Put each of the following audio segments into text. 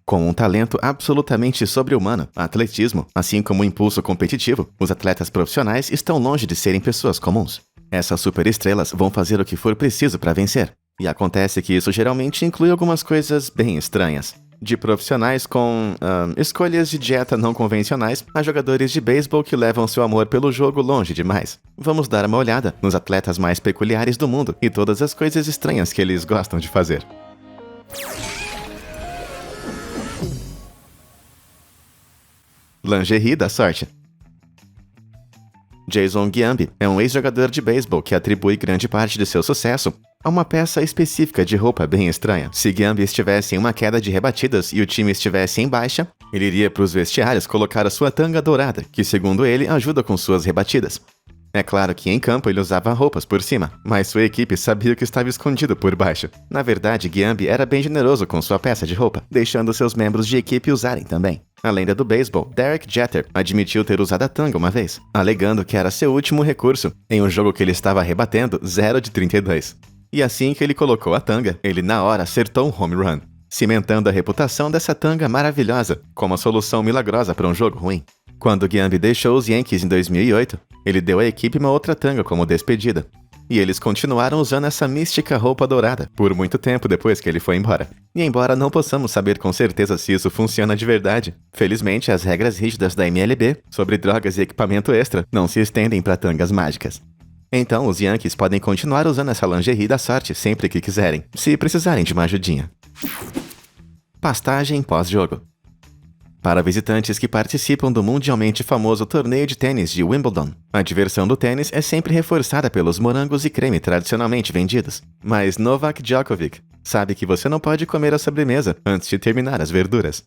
Com um talento absolutamente sobre-humano, atletismo, assim como um impulso competitivo, os atletas profissionais estão longe de serem pessoas comuns. Essas superestrelas vão fazer o que for preciso para vencer. E acontece que isso geralmente inclui algumas coisas bem estranhas. De profissionais com escolhas de dieta não convencionais a jogadores de beisebol que levam seu amor pelo jogo longe demais. Vamos dar uma olhada nos atletas mais peculiares do mundo e todas as coisas estranhas que eles gostam de fazer. Lingerie da sorte. Jason Giambi é um ex-jogador de beisebol que atribui grande parte de seu sucesso a uma peça específica de roupa bem estranha. Se Giambi estivesse em uma queda de rebatidas e o time estivesse em baixa, ele iria para os vestiários colocar a sua tanga dourada, que segundo ele ajuda com suas rebatidas. É claro que em campo ele usava roupas por cima, mas sua equipe sabia o que estava escondido por baixo. Na verdade, Giambi era bem generoso com sua peça de roupa, deixando seus membros de equipe usarem também. A lenda do beisebol, Derek Jeter, admitiu ter usado a tanga uma vez, alegando que era seu último recurso, em um jogo que ele estava rebatendo 0 de 32. E assim que ele colocou a tanga, ele na hora acertou um home run, cimentando a reputação dessa tanga maravilhosa como a solução milagrosa para um jogo ruim. Quando Giambi deixou os Yankees em 2008, ele deu à equipe uma outra tanga como despedida. E eles continuaram usando essa mística roupa dourada por muito tempo depois que ele foi embora. E embora não possamos saber com certeza se isso funciona de verdade, felizmente as regras rígidas da MLB sobre drogas e equipamento extra não se estendem para tangas mágicas. Então os Yankees podem continuar usando essa lingerie da sorte sempre que quiserem, se precisarem de uma ajudinha. Pastagem pós-jogo. Para visitantes que participam do mundialmente famoso torneio de tênis de Wimbledon, a diversão do tênis é sempre reforçada pelos morangos e creme tradicionalmente vendidos. Mas Novak Djokovic sabe que você não pode comer a sobremesa antes de terminar as verduras.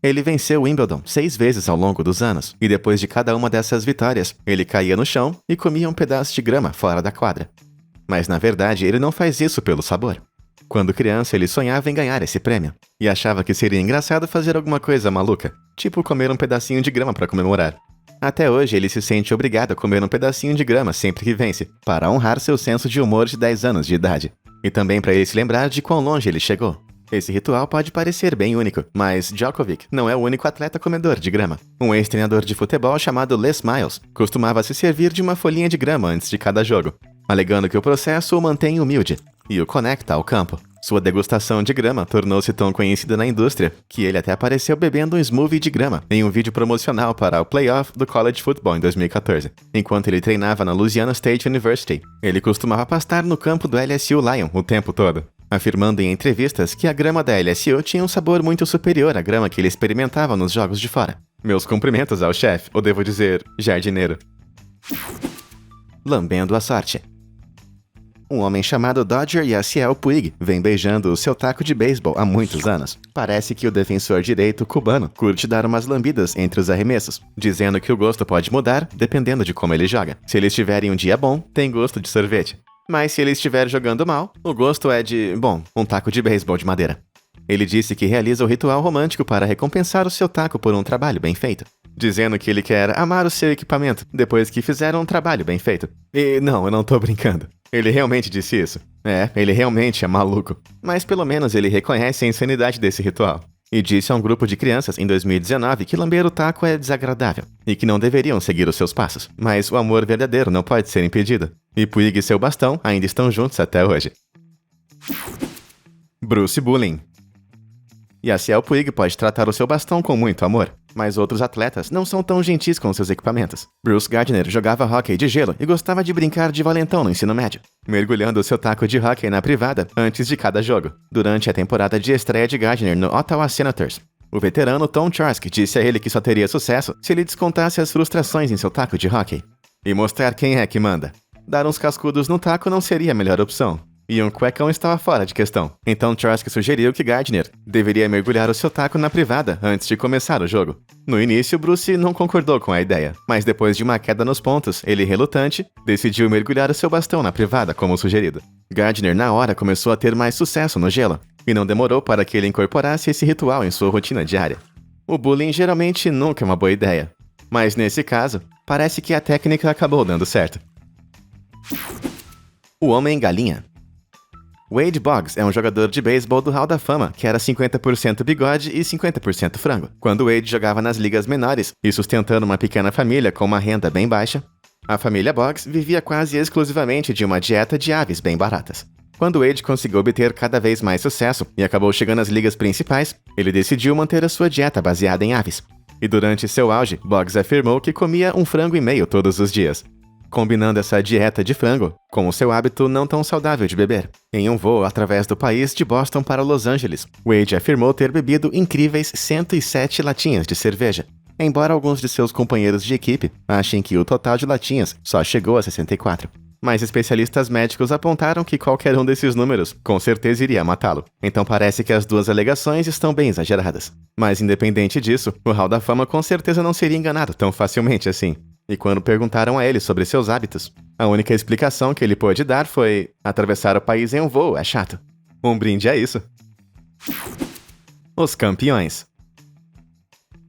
Ele venceu Wimbledon 6 vezes ao longo dos anos, e depois de cada uma dessas vitórias, ele caía no chão e comia um pedaço de grama fora da quadra. Mas na verdade ele não faz isso pelo sabor. Quando criança, ele sonhava em ganhar esse prêmio, e achava que seria engraçado fazer alguma coisa maluca, tipo comer um pedacinho de grama para comemorar. Até hoje, ele se sente obrigado a comer um pedacinho de grama sempre que vence, para honrar seu senso de humor de 10 anos de idade, e também para ele se lembrar de quão longe ele chegou. Esse ritual pode parecer bem único, mas Djokovic não é o único atleta comedor de grama. Um ex-treinador de futebol chamado Les Miles costumava se servir de uma folhinha de grama antes de cada jogo, alegando que o processo o mantém humilde e o conecta ao campo. Sua degustação de grama tornou-se tão conhecida na indústria que ele até apareceu bebendo um smoothie de grama em um vídeo promocional para o playoff do College Football em 2014. Enquanto ele treinava na Louisiana State University, ele costumava pastar no campo do LSU Lion o tempo todo, afirmando em entrevistas que a grama da LSU tinha um sabor muito superior à grama que ele experimentava nos jogos de fora. Meus cumprimentos ao chefe, ou devo dizer, jardineiro. Lambendo a sorte. Um homem chamado Dodger Yasiel Puig vem beijando o seu taco de beisebol há muitos anos. Parece que o defensor direito cubano curte dar umas lambidas entre os arremessos, dizendo que o gosto pode mudar dependendo de como ele joga. Se ele estiver em um dia bom, tem gosto de sorvete. Mas se ele estiver jogando mal, o gosto é de, um taco de beisebol de madeira. Ele disse que realiza o ritual romântico para recompensar o seu taco por um trabalho bem feito, dizendo que ele quer amar o seu equipamento depois que fizer um trabalho bem feito. E não, eu não tô brincando. Ele realmente disse isso. Ele realmente é maluco. Mas pelo menos ele reconhece a insanidade desse ritual. E disse a um grupo de crianças em 2019 que lamber o taco é desagradável e que não deveriam seguir os seus passos. Mas o amor verdadeiro não pode ser impedido. E Puig e seu bastão ainda estão juntos até hoje. Bruce Bulling. Yasiel Puig pode tratar o seu bastão com muito amor, mas outros atletas não são tão gentis com seus equipamentos. Bruce Gardner jogava hóquei de gelo e gostava de brincar de valentão no ensino médio, mergulhando o seu taco de hóquei na privada antes de cada jogo, durante a temporada de estreia de Gardner no Ottawa Senators. O veterano Tom Chorsk disse a ele que só teria sucesso se ele descontasse as frustrações em seu taco de hóquei e mostrar quem é que manda. Dar uns cascudos no taco não seria a melhor opção. E um cuecão estava fora de questão. Então Chorsk sugeriu que Gardner deveria mergulhar o seu taco na privada antes de começar o jogo. No início, Bruce não concordou com a ideia, mas depois de uma queda nos pontos, ele, relutante, decidiu mergulhar o seu bastão na privada como sugerido. Gardner, na hora, começou a ter mais sucesso no gelo, e não demorou para que ele incorporasse esse ritual em sua rotina diária. O bullying geralmente nunca é uma boa ideia, mas nesse caso, parece que a técnica acabou dando certo. O Homem-Galinha. Wade Boggs é um jogador de beisebol do Hall da Fama que era 50% bigode e 50% frango. Quando Wade jogava nas ligas menores e sustentando uma pequena família com uma renda bem baixa, a família Boggs vivia quase exclusivamente de uma dieta de aves bem baratas. Quando Wade conseguiu obter cada vez mais sucesso e acabou chegando às ligas principais, ele decidiu manter a sua dieta baseada em aves. E durante seu auge, Boggs afirmou que comia 1,5 frango todos os dias, combinando essa dieta de frango com o seu hábito não tão saudável de beber. Em um voo através do país de Boston para Los Angeles, Wade afirmou ter bebido incríveis 107 latinhas de cerveja, embora alguns de seus companheiros de equipe achem que o total de latinhas só chegou a 64. Mas especialistas médicos apontaram que qualquer um desses números com certeza iria matá-lo. Então parece que as duas alegações estão bem exageradas. Mas independente disso, o Hall da Fama com certeza não seria enganado tão facilmente assim. E quando perguntaram a ele sobre seus hábitos, a única explicação que ele pôde dar foi: atravessar o país em um voo é chato. Um brinde a isso. Os campeões.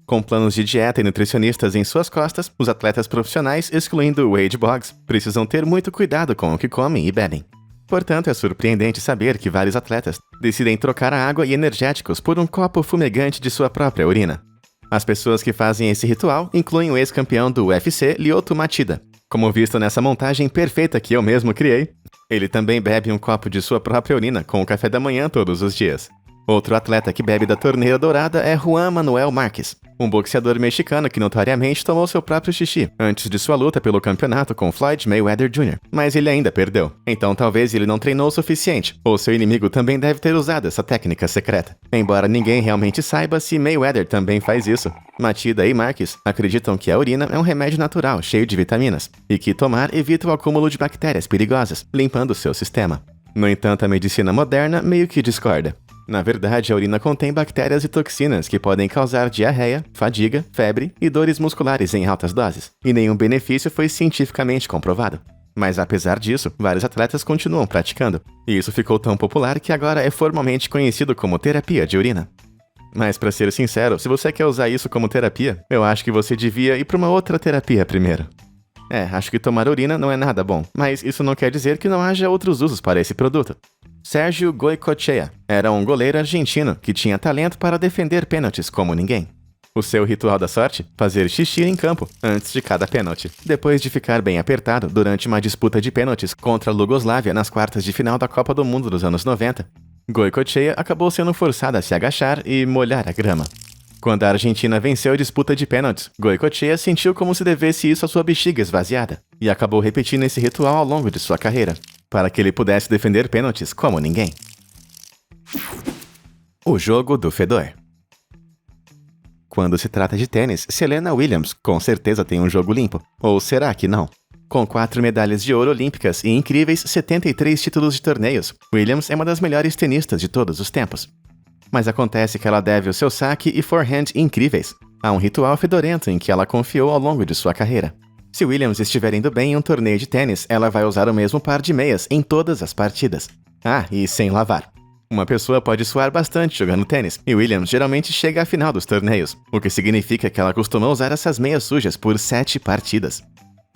Com planos de dieta e nutricionistas em suas costas, os atletas profissionais, excluindo Wade Boggs, precisam ter muito cuidado com o que comem e bebem. Portanto, é surpreendente saber que vários atletas decidem trocar a água e energéticos por um copo fumegante de sua própria urina. As pessoas que fazem esse ritual incluem o ex-campeão do UFC, Lyoto Machida. Como visto nessa montagem perfeita que eu mesmo criei, ele também bebe um copo de sua própria urina com o café da manhã todos os dias. Outro atleta que bebe da torneira dourada é Juan Manuel Márquez, um boxeador mexicano que notoriamente tomou seu próprio xixi antes de sua luta pelo campeonato com Floyd Mayweather Jr., mas ele ainda perdeu. Então talvez ele não treinou o suficiente, ou seu inimigo também deve ter usado essa técnica secreta. Embora ninguém realmente saiba se Mayweather também faz isso, Machida e Márquez acreditam que a urina é um remédio natural cheio de vitaminas, e que tomar evita o acúmulo de bactérias perigosas, limpando seu sistema. No entanto, a medicina moderna meio que discorda. Na verdade, a urina contém bactérias e toxinas que podem causar diarreia, fadiga, febre e dores musculares em altas doses, e nenhum benefício foi cientificamente comprovado. Mas apesar disso, vários atletas continuam praticando, e isso ficou tão popular que agora é formalmente conhecido como terapia de urina. Mas pra ser sincero, se você quer usar isso como terapia, eu acho que você devia ir pra uma outra terapia primeiro. Acho que tomar urina não é nada bom, mas isso não quer dizer que não haja outros usos para esse produto. Sérgio Goycochea era um goleiro argentino que tinha talento para defender pênaltis como ninguém. O seu ritual da sorte? Fazer xixi em campo, antes de cada pênalti. Depois de ficar bem apertado durante uma disputa de pênaltis contra a Iugoslávia nas quartas de final da Copa do Mundo dos anos 90, Goycochea acabou sendo forçado a se agachar e molhar a grama. Quando a Argentina venceu a disputa de pênaltis, Goycochea sentiu como se devesse isso à sua bexiga esvaziada, e acabou repetindo esse ritual ao longo de sua carreira, para que ele pudesse defender pênaltis como ninguém. O jogo do fedor. Quando se trata de tênis, Serena Williams com certeza tem um jogo limpo. Ou será que não? Com 4 medalhas de ouro olímpicas e incríveis 73 títulos de torneios, Williams é uma das melhores tenistas de todos os tempos. Mas acontece que ela deve o seu saque e forehand incríveis a um ritual fedorento em que ela confiou ao longo de sua carreira. Se Williams estiver indo bem em um torneio de tênis, ela vai usar o mesmo par de meias em todas as partidas. E sem lavar. Uma pessoa pode suar bastante jogando tênis, e Williams geralmente chega à final dos torneios, o que significa que ela costuma usar essas meias sujas por 7 partidas.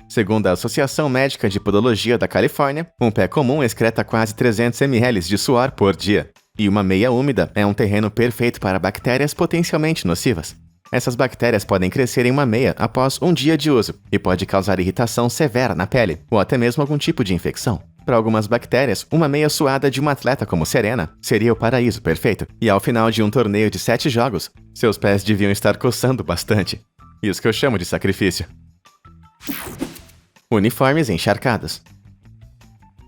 Segundo a Associação Médica de Podologia da Califórnia, um pé comum excreta quase 300 ml de suor por dia, e uma meia úmida é um terreno perfeito para bactérias potencialmente nocivas. Essas bactérias podem crescer em uma meia após um dia de uso e pode causar irritação severa na pele ou até mesmo algum tipo de infecção. Para algumas bactérias, uma meia suada de uma atleta como Serena seria o paraíso perfeito, e ao final de um torneio de 7 jogos, seus pés deviam estar coçando bastante. Isso que eu chamo de sacrifício. Uniformes encharcados.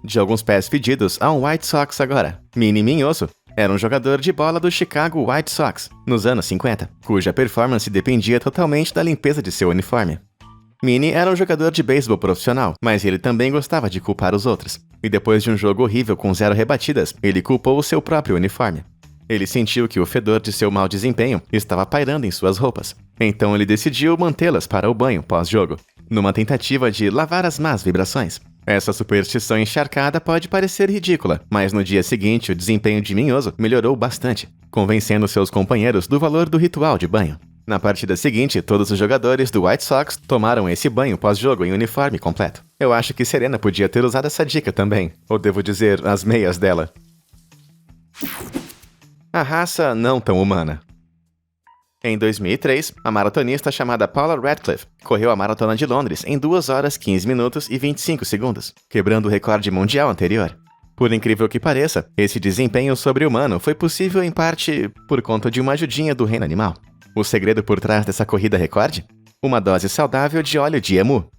De alguns pés fedidos a um White Sox agora. Minnie Minhoso era um jogador de bola do Chicago White Sox, nos anos 50, cuja performance dependia totalmente da limpeza de seu uniforme. Minnie era um jogador de beisebol profissional, mas ele também gostava de culpar os outros. E depois de um jogo horrível com 0 rebatidas, ele culpou o seu próprio uniforme. Ele sentiu que o fedor de seu mau desempenho estava pairando em suas roupas. Então ele decidiu mantê-las para o banho pós-jogo, numa tentativa de lavar as más vibrações. Essa superstição encharcada pode parecer ridícula, mas no dia seguinte o desempenho de Minhoso melhorou bastante, convencendo seus companheiros do valor do ritual de banho. Na partida seguinte, todos os jogadores do White Sox tomaram esse banho pós-jogo em uniforme completo. Eu acho que Serena podia ter usado essa dica também, ou devo dizer, as meias dela. A raça não tão humana. Em 2003, a maratonista chamada Paula Radcliffe correu a Maratona de Londres em 2 horas 15 minutos e 25 segundos, quebrando o recorde mundial anterior. Por incrível que pareça, esse desempenho sobre-humano foi possível em parte por conta de uma ajudinha do reino animal. O segredo por trás dessa corrida recorde? Uma dose saudável de óleo de emu.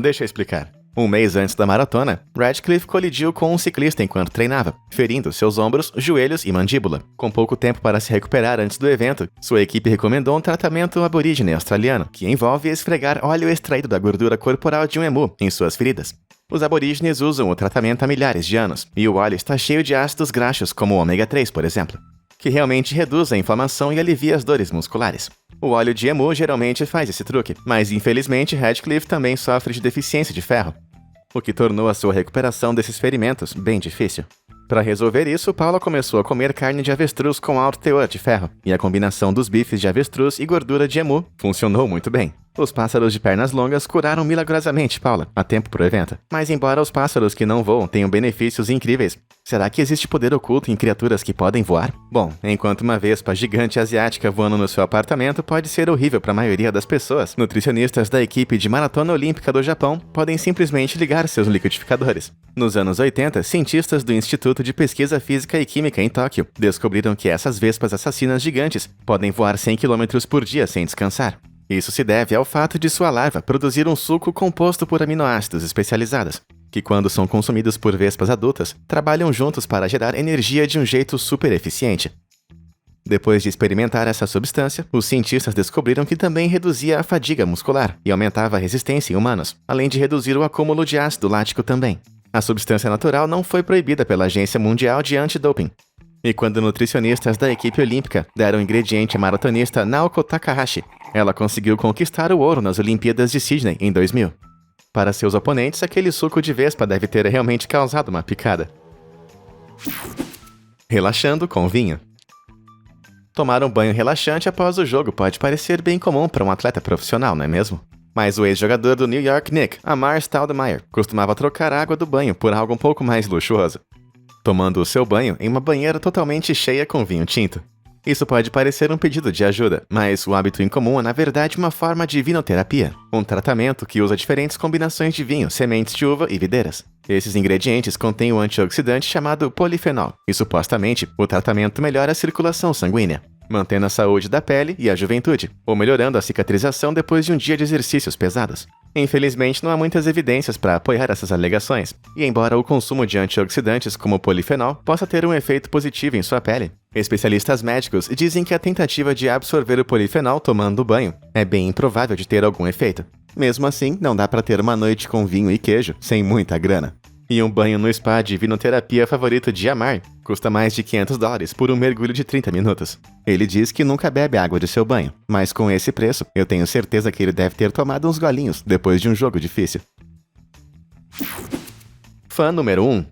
Deixa eu explicar. Um mês antes da maratona, Radcliffe colidiu com um ciclista enquanto treinava, ferindo seus ombros, joelhos e mandíbula. Com pouco tempo para se recuperar antes do evento, sua equipe recomendou um tratamento aborígene australiano, que envolve esfregar óleo extraído da gordura corporal de um emu em suas feridas. Os aborígenes usam o tratamento há milhares de anos, e o óleo está cheio de ácidos graxos como o ômega 3, por exemplo, que realmente reduz a inflamação e alivia as dores musculares. O óleo de emu geralmente faz esse truque, mas infelizmente Radcliffe também sofre de deficiência de ferro, o que tornou a sua recuperação desses ferimentos bem difícil. Para resolver isso, Paula começou a comer carne de avestruz com alto teor de ferro, e a combinação dos bifes de avestruz e gordura de emu funcionou muito bem. Os pássaros de pernas longas curaram milagrosamente Paula, a tempo pro evento. Mas embora os pássaros que não voam tenham benefícios incríveis, será que existe poder oculto em criaturas que podem voar? Bom, enquanto uma vespa gigante asiática voando no seu apartamento pode ser horrível para a maioria das pessoas, nutricionistas da equipe de maratona olímpica do Japão podem simplesmente ligar seus liquidificadores. Nos anos 80, cientistas do Instituto de Pesquisa Física e Química em Tóquio descobriram que essas vespas assassinas gigantes podem voar 100 km por dia sem descansar. Isso se deve ao fato de sua larva produzir um suco composto por aminoácidos especializados, que quando são consumidos por vespas adultas, trabalham juntos para gerar energia de um jeito super eficiente. Depois de experimentar essa substância, os cientistas descobriram que também reduzia a fadiga muscular e aumentava a resistência em humanos, além de reduzir o acúmulo de ácido lático também. A substância natural não foi proibida pela Agência Mundial de Antidoping. E quando nutricionistas da equipe olímpica deram o ingrediente à maratonista Naoko Takahashi, ela conseguiu conquistar o ouro nas Olimpíadas de Sydney em 2000. Para seus oponentes, aquele suco de vespa deve ter realmente causado uma picada. Relaxando com vinho. Tomar um banho relaxante após o jogo pode parecer bem comum para um atleta profissional, não é mesmo? Mas o ex-jogador do New York Knicks, Amar Stoudemire, costumava trocar a água do banho por algo um pouco mais luxuoso, tomando o seu banho em uma banheira totalmente cheia com vinho tinto. Isso pode parecer um pedido de ajuda, mas o hábito incomum é na verdade uma forma de vinoterapia, um tratamento que usa diferentes combinações de vinho, sementes de uva e videiras. Esses ingredientes contêm um antioxidante chamado polifenol, e supostamente o tratamento melhora a circulação sanguínea, mantendo a saúde da pele e a juventude, ou melhorando a cicatrização depois de um dia de exercícios pesados. Infelizmente, não há muitas evidências para apoiar essas alegações, e embora o consumo de antioxidantes como o polifenol possa ter um efeito positivo em sua pele, especialistas médicos dizem que a tentativa de absorver o polifenol tomando banho é bem improvável de ter algum efeito. Mesmo assim, não dá para ter uma noite com vinho e queijo sem muita grana. E um banho no spa de vinoterapia favorito de Amar custa mais de $500 por um mergulho de 30 minutos. Ele diz que nunca bebe água de seu banho, mas com esse preço, eu tenho certeza que ele deve ter tomado uns golinhos depois de um jogo difícil. Fã número 1.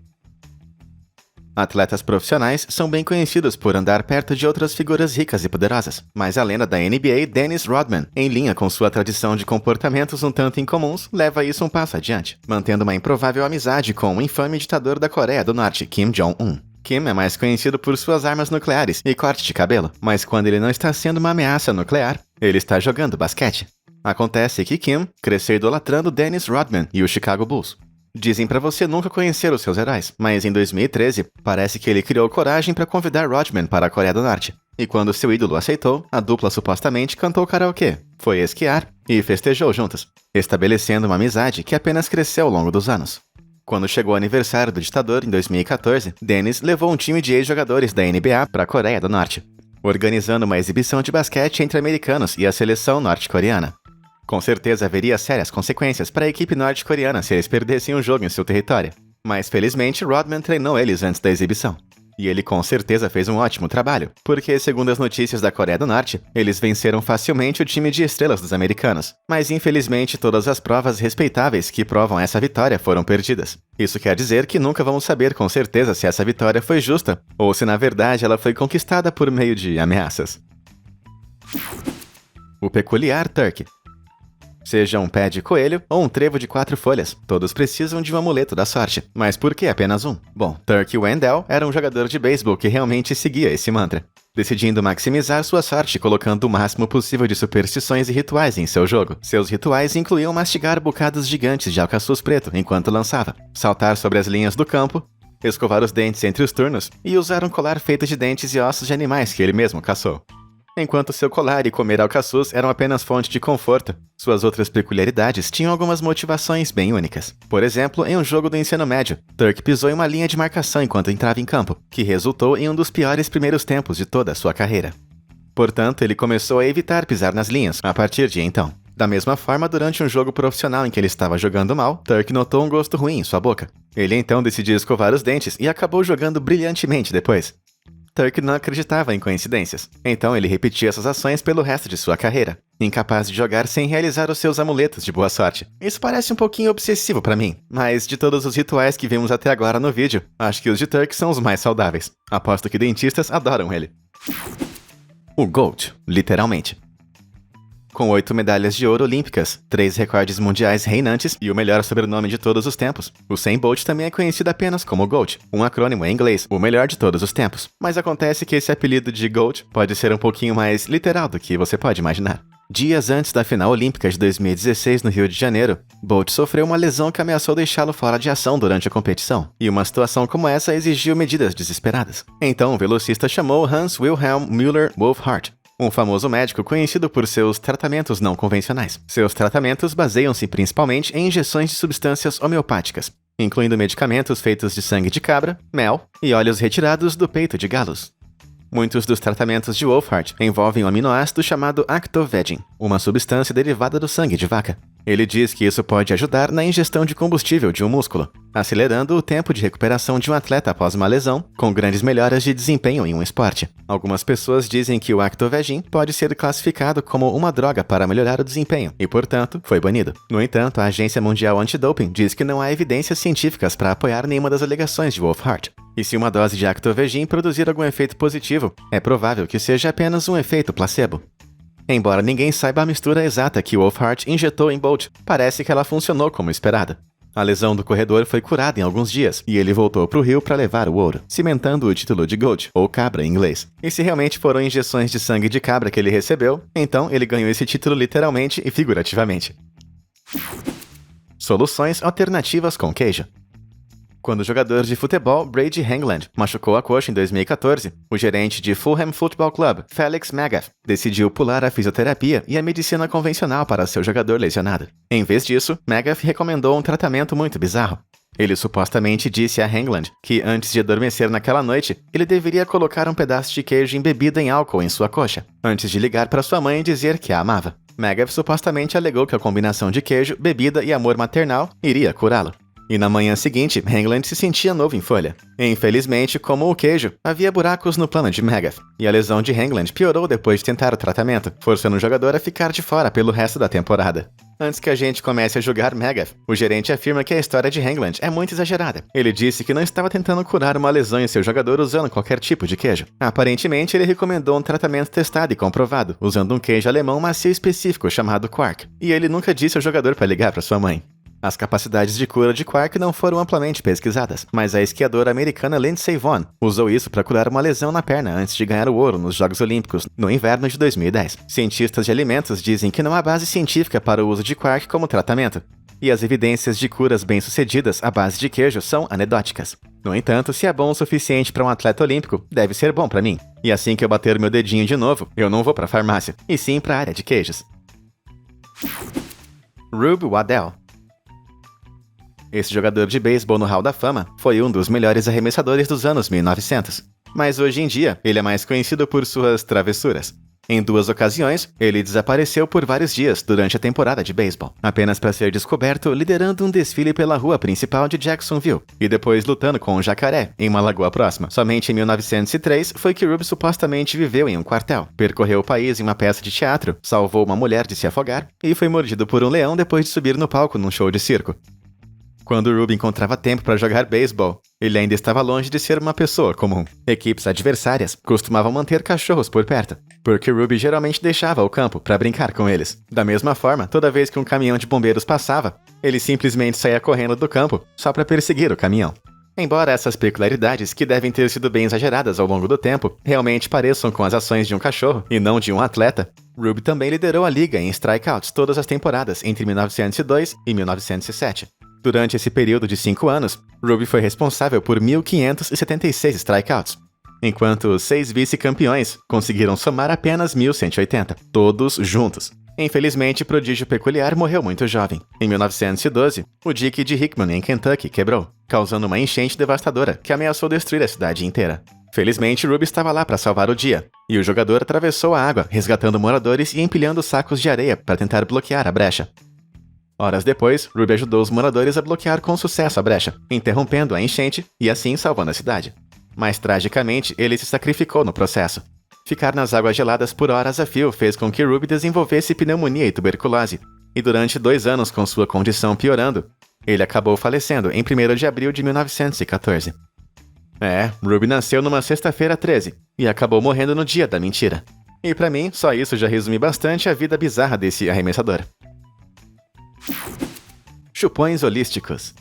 Atletas profissionais são bem conhecidos por andar perto de outras figuras ricas e poderosas, mas a lenda da NBA, Dennis Rodman, em linha com sua tradição de comportamentos um tanto incomuns, leva isso um passo adiante, mantendo uma improvável amizade com o infame ditador da Coreia do Norte, Kim Jong-un. Kim é mais conhecido por suas armas nucleares e corte de cabelo, mas quando ele não está sendo uma ameaça nuclear, ele está jogando basquete. Acontece que Kim cresceu idolatrando Dennis Rodman e o Chicago Bulls. Dizem pra você nunca conhecer os seus heróis, mas em 2013, parece que ele criou coragem para convidar Rodman para a Coreia do Norte. E quando seu ídolo aceitou, a dupla supostamente cantou karaokê, foi esquiar e festejou juntos, estabelecendo uma amizade que apenas cresceu ao longo dos anos. Quando chegou o aniversário do ditador, em 2014, Dennis levou um time de ex-jogadores da NBA para a Coreia do Norte, organizando uma exibição de basquete entre americanos e a seleção norte-coreana. Com certeza haveria sérias consequências para a equipe norte-coreana se eles perdessem um jogo em seu território. Mas felizmente Rodman treinou eles antes da exibição. E ele com certeza fez um ótimo trabalho, porque segundo as notícias da Coreia do Norte, eles venceram facilmente o time de estrelas dos americanos. Mas infelizmente todas as provas respeitáveis que provam essa vitória foram perdidas. Isso quer dizer que nunca vamos saber com certeza se essa vitória foi justa, ou se na verdade ela foi conquistada por meio de ameaças. O peculiar Turk. Seja um pé de coelho ou um trevo de 4 folhas, todos precisam de um amuleto da sorte. Mas por que apenas um? Bom, Turk Wendell era um jogador de beisebol que realmente seguia esse mantra, decidindo maximizar sua sorte colocando o máximo possível de superstições e rituais em seu jogo. Seus rituais incluíam mastigar bocados gigantes de alcaçuz preto enquanto lançava, saltar sobre as linhas do campo, escovar os dentes entre os turnos e usar um colar feito de dentes e ossos de animais que ele mesmo caçou. Enquanto seu colar e comer alcaçuz eram apenas fonte de conforto, suas outras peculiaridades tinham algumas motivações bem únicas. Por exemplo, em um jogo do ensino médio, Turk pisou em uma linha de marcação enquanto entrava em campo, que resultou em um dos piores primeiros tempos de toda a sua carreira. Portanto, ele começou a evitar pisar nas linhas a partir de então. Da mesma forma, durante um jogo profissional em que ele estava jogando mal, Turk notou um gosto ruim em sua boca. Ele então decidiu escovar os dentes e acabou jogando brilhantemente depois. Turk não acreditava em coincidências, então ele repetia essas ações pelo resto de sua carreira, incapaz de jogar sem realizar os seus amuletos de boa sorte. Isso parece um pouquinho obsessivo pra mim, mas de todos os rituais que vimos até agora no vídeo, acho que os de Turk são os mais saudáveis. Aposto que dentistas adoram ele. O GOAT, literalmente. Com 8 medalhas de ouro olímpicas, 3 recordes mundiais reinantes e o melhor sobrenome de todos os tempos, o Usain Bolt também é conhecido apenas como GOAT, um acrônimo em inglês, o melhor de todos os tempos. Mas acontece que esse apelido de GOAT pode ser um pouquinho mais literal do que você pode imaginar. Dias antes da final olímpica de 2016 no Rio de Janeiro, Bolt sofreu uma lesão que ameaçou deixá-lo fora de ação durante a competição, e uma situação como essa exigiu medidas desesperadas. Então o velocista chamou Hans Wilhelm Müller-Wolfhard, um famoso médico conhecido por seus tratamentos não convencionais. Seus tratamentos baseiam-se principalmente em injeções de substâncias homeopáticas, incluindo medicamentos feitos de sangue de cabra, mel e óleos retirados do peito de galos. Muitos dos tratamentos de Wolfhard envolvem um aminoácido chamado actovegin, uma substância derivada do sangue de vaca. Ele diz que isso pode ajudar na ingestão de combustível de um músculo, acelerando o tempo de recuperação de um atleta após uma lesão, com grandes melhoras de desempenho em um esporte. Algumas pessoas dizem que o actovegin pode ser classificado como uma droga para melhorar o desempenho e, portanto, foi banido. No entanto, a Agência Mundial Antidoping diz que não há evidências científicas para apoiar nenhuma das alegações de Wolfhard. E se uma dose de actovegin produzir algum efeito positivo, é provável que seja apenas um efeito placebo. Embora ninguém saiba a mistura exata que Wolfhard injetou em Bolt, parece que ela funcionou como esperada. A lesão do corredor foi curada em alguns dias e ele voltou para o Rio para levar o ouro, cimentando o título de GOAT, ou cabra em inglês. E se realmente foram injeções de sangue de cabra que ele recebeu, então ele ganhou esse título literalmente e figurativamente. Soluções alternativas com queijo. Quando o jogador de futebol Brady Hangland machucou a coxa em 2014, o gerente de Fulham Football Club, Felix Magath, decidiu pular a fisioterapia e a medicina convencional para seu jogador lesionado. Em vez disso, Magath recomendou um tratamento muito bizarro. Ele supostamente disse a Hangland que, antes de adormecer naquela noite, ele deveria colocar um pedaço de queijo embebido em álcool em sua coxa, antes de ligar para sua mãe e dizer que a amava. Magath supostamente alegou que a combinação de queijo, bebida e amor maternal iria curá-lo. E na manhã seguinte, Hangland se sentia novo em folha. Infelizmente, como o queijo, havia buracos no plano de Magath, e a lesão de Hangland piorou depois de tentar o tratamento, forçando o jogador a ficar de fora pelo resto da temporada. Antes que a gente comece a julgar Magath, o gerente afirma que a história de Hangland é muito exagerada. Ele disse que não estava tentando curar uma lesão em seu jogador usando qualquer tipo de queijo. Aparentemente, ele recomendou um tratamento testado e comprovado, usando um queijo alemão macio específico chamado Quark, e ele nunca disse ao jogador para ligar para sua mãe. As capacidades de cura de Quark não foram amplamente pesquisadas, mas a esquiadora americana Lindsey Vonn usou isso para curar uma lesão na perna antes de ganhar o ouro nos Jogos Olímpicos no inverno de 2010. Cientistas de alimentos dizem que não há base científica para o uso de Quark como tratamento, e as evidências de curas bem-sucedidas à base de queijo são anedóticas. No entanto, se é bom o suficiente para um atleta olímpico, deve ser bom para mim. E assim que eu bater meu dedinho de novo, eu não vou para a farmácia, e sim para a área de queijos. Rube Waddell. Esse jogador de beisebol no Hall da Fama foi um dos melhores arremessadores dos anos 1900, mas hoje em dia ele é mais conhecido por suas travessuras. Em 2 ocasiões, ele desapareceu por vários dias durante a temporada de beisebol, apenas para ser descoberto liderando um desfile pela rua principal de Jacksonville e depois lutando com um jacaré em uma lagoa próxima. Somente em 1903 foi que Rube supostamente viveu em um quartel, percorreu o país em uma peça de teatro, salvou uma mulher de se afogar e foi mordido por um leão depois de subir no palco num show de circo. Quando Ruby encontrava tempo para jogar beisebol, ele ainda estava longe de ser uma pessoa comum. Equipes adversárias costumavam manter cachorros por perto, porque Ruby geralmente deixava o campo para brincar com eles. Da mesma forma, toda vez que um caminhão de bombeiros passava, ele simplesmente saía correndo do campo só para perseguir o caminhão. Embora essas peculiaridades, que devem ter sido bem exageradas ao longo do tempo, realmente pareçam com as ações de um cachorro e não de um atleta, Ruby também liderou a liga em strikeouts todas as temporadas entre 1902 e 1907. Durante esse período de 5 anos, Ruby foi responsável por 1.576 strikeouts, enquanto os 6 vice-campeões conseguiram somar apenas 1.180, todos juntos. Infelizmente, o prodígio peculiar morreu muito jovem. Em 1912, o dique de Hickman, em Kentucky, quebrou, causando uma enchente devastadora que ameaçou destruir a cidade inteira. Felizmente, Ruby estava lá para salvar o dia, e o jogador atravessou a água, resgatando moradores e empilhando sacos de areia para tentar bloquear a brecha. Horas depois, Ruby ajudou os moradores a bloquear com sucesso a brecha, interrompendo a enchente e assim salvando a cidade. Mas, tragicamente, ele se sacrificou no processo. Ficar nas águas geladas por horas a fio fez com que Ruby desenvolvesse pneumonia e tuberculose, e durante 2 anos com sua condição piorando, ele acabou falecendo em 1º de abril de 1914. Ruby nasceu numa sexta-feira 13 e acabou morrendo no dia da mentira. E pra mim, só isso já resume bastante a vida bizarra desse arremessador. Chupões holísticos.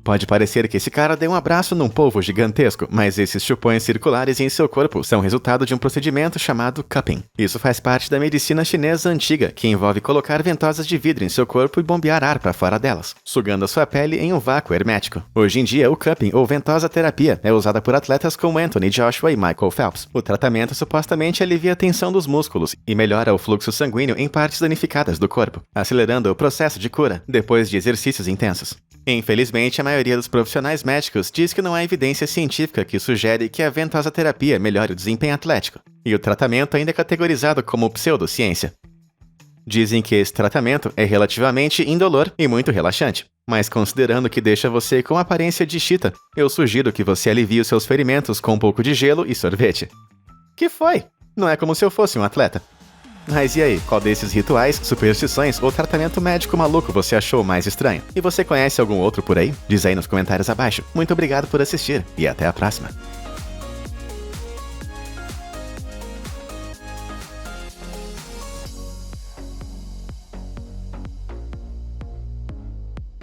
Pode parecer que esse cara deu um abraço num polvo gigantesco, mas esses chupões circulares em seu corpo são resultado de um procedimento chamado cupping. Isso faz parte da medicina chinesa antiga, que envolve colocar ventosas de vidro em seu corpo e bombear ar para fora delas, sugando a sua pele em um vácuo hermético. Hoje em dia, o cupping, ou ventosa terapia, é usada por atletas como Anthony Joshua e Michael Phelps. O tratamento supostamente alivia a tensão dos músculos e melhora o fluxo sanguíneo em partes danificadas do corpo, acelerando o processo de cura depois de exercícios intensos. Infelizmente, a maioria dos profissionais médicos diz que não há evidência científica que sugere que a ventosa terapia melhore o desempenho atlético, e o tratamento ainda é categorizado como pseudociência. Dizem que esse tratamento é relativamente indolor e muito relaxante, mas considerando que deixa você com aparência de chita, eu sugiro que você alivie os seus ferimentos com um pouco de gelo e sorvete. Que foi? Não é como se eu fosse um atleta. Mas e aí, qual desses rituais, superstições ou tratamento médico maluco você achou mais estranho? E você conhece algum outro por aí? Diz aí nos comentários abaixo. Muito obrigado por assistir e até a próxima.